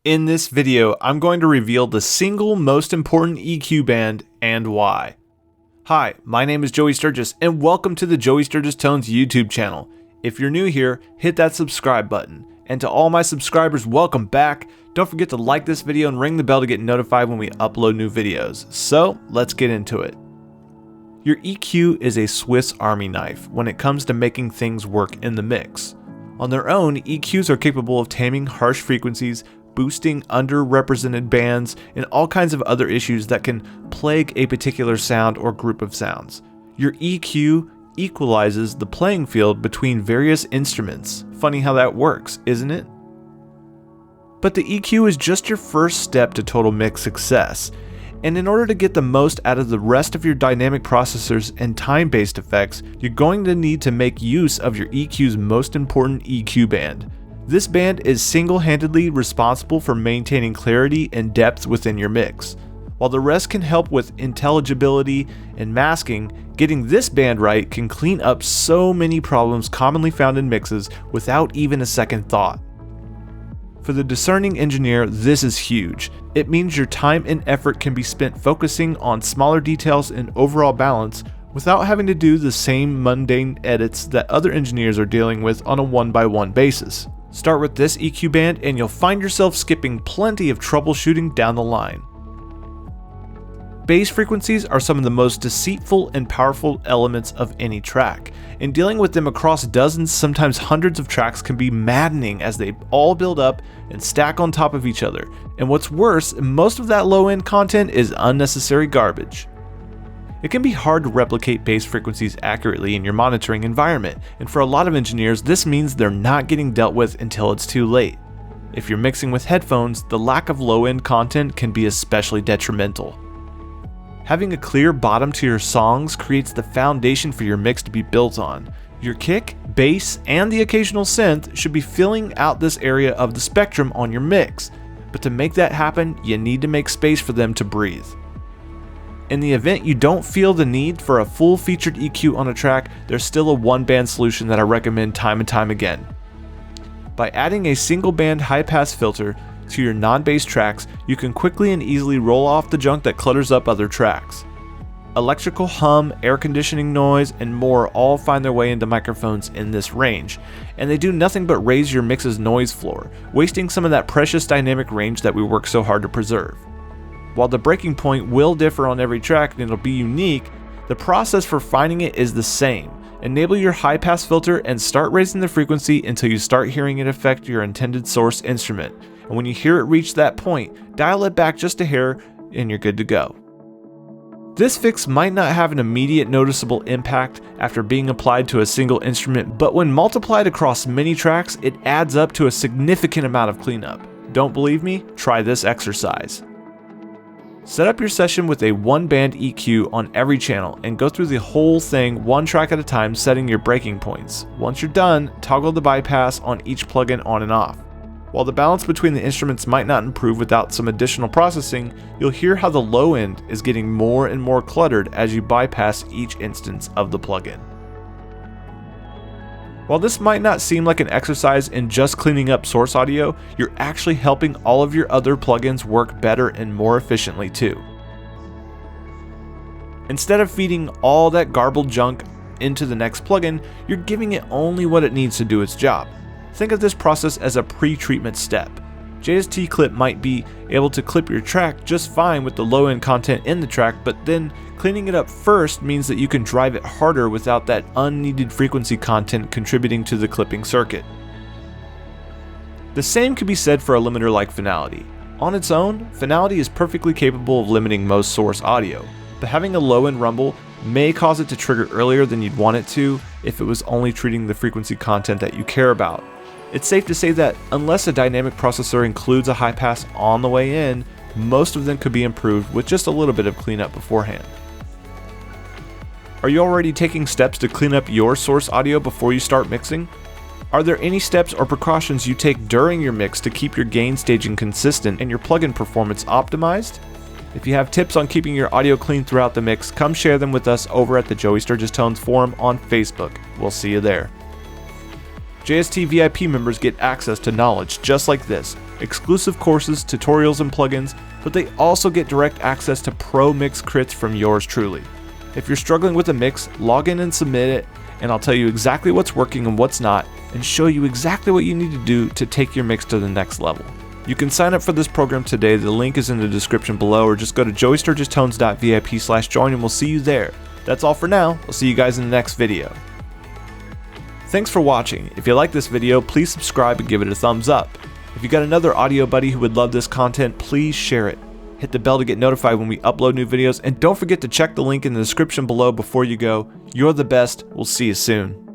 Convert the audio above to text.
In this video, I'm going to reveal the single most important EQ band and why. Hi, my name is Joey Sturgis and welcome to the Joey Sturgis Tones YouTube channel. If you're new here, hit that subscribe button. And to all my subscribers, welcome back. Don't forget to like this video and ring the bell to get notified when we upload new videos. So let's get into it. Your EQ is a Swiss Army knife when it comes to making things work in the mix. On their own, EQs are capable of taming harsh frequencies, boosting underrepresented bands, and all kinds of other issues that can plague a particular sound or group of sounds. Your EQ equalizes the playing field between various instruments. Funny how that works, isn't it? But the EQ is just your first step to total mix success. And in order to get the most out of the rest of your dynamic processors and time-based effects, you're going to need to make use of your EQ's most important EQ band. This band is single-handedly responsible for maintaining clarity and depth within your mix. While the rest can help with intelligibility and masking, getting this band right can clean up so many problems commonly found in mixes without even a second thought. For the discerning engineer, this is huge. It means your time and effort can be spent focusing on smaller details and overall balance without having to do the same mundane edits that other engineers are dealing with on a one-by-one basis. Start with this EQ band and you'll find yourself skipping plenty of troubleshooting down the line. Bass frequencies are some of the most deceitful and powerful elements of any track, and dealing with them across dozens, sometimes hundreds of tracks can be maddening as they all build up and stack on top of each other. And what's worse, most of that low-end content is unnecessary garbage. It can be hard to replicate bass frequencies accurately in your monitoring environment, and for a lot of engineers, this means they're not getting dealt with until it's too late. If you're mixing with headphones, the lack of low-end content can be especially detrimental. Having a clear bottom to your songs creates the foundation for your mix to be built on. Your kick, bass, and the occasional synth should be filling out this area of the spectrum on your mix, but to make that happen, you need to make space for them to breathe. In the event you don't feel the need for a full-featured EQ on a track, there's still a one-band solution that I recommend time and time again. By adding a single-band high-pass filter to your non-bass tracks, you can quickly and easily roll off the junk that clutters up other tracks. Electrical hum, air conditioning noise, and more all find their way into microphones in this range, and they do nothing but raise your mix's noise floor, wasting some of that precious dynamic range that we work so hard to preserve. While the breaking point will differ on every track and it'll be unique, the process for finding it is the same. Enable your high-pass filter and start raising the frequency until you start hearing it affect your intended source instrument. And when you hear it reach that point, dial it back just a hair and you're good to go. This fix might not have an immediate noticeable impact after being applied to a single instrument, but when multiplied across many tracks, it adds up to a significant amount of cleanup. Don't believe me? Try this exercise. Set up your session with a one-band EQ on every channel and go through the whole thing one track at a time, setting your breaking points. Once you're done, toggle the bypass on each plugin on and off. While the balance between the instruments might not improve without some additional processing, you'll hear how the low end is getting more and more cluttered as you bypass each instance of the plugin. While this might not seem like an exercise in just cleaning up source audio, you're actually helping all of your other plugins work better and more efficiently too. Instead of feeding all that garbled junk into the next plugin, you're giving it only what it needs to do its job. Think of this process as a pre-treatment step. JST Clip might be able to clip your track just fine with the low-end content in the track, but then cleaning it up first means that you can drive it harder without that unneeded frequency content contributing to the clipping circuit. The same could be said for a limiter like Finality. On its own, Finality is perfectly capable of limiting most source audio, but having a low-end rumble may cause it to trigger earlier than you'd want it to if it was only treating the frequency content that you care about. It's safe to say that unless a dynamic processor includes a high pass on the way in, most of them could be improved with just a little bit of cleanup beforehand. Are you already taking steps to clean up your source audio before you start mixing? Are there any steps or precautions you take during your mix to keep your gain staging consistent and your plugin performance optimized? If you have tips on keeping your audio clean throughout the mix, come share them with us over at the Joey Sturgis Tones forum on Facebook. We'll see you there. JST VIP members get access to knowledge just like this, exclusive courses, tutorials, and plugins, but they also get direct access to pro mix crits from yours truly. If you're struggling with a mix, log in and submit it, and I'll tell you exactly what's working and what's not, and show you exactly what you need to do to take your mix to the next level. You can sign up for this program today. The link is in the description below, or just go to joeysturgistones.vip/join and we'll see you there. That's all for now. I'll see you guys in the next video. Thanks for watching. If you like this video, please subscribe and give it a thumbs up. If you got another audio buddy who would love this content, please share it. Hit the bell to get notified when we upload new videos, and don't forget to check the link in the description below before you go. You're the best. We'll see you soon.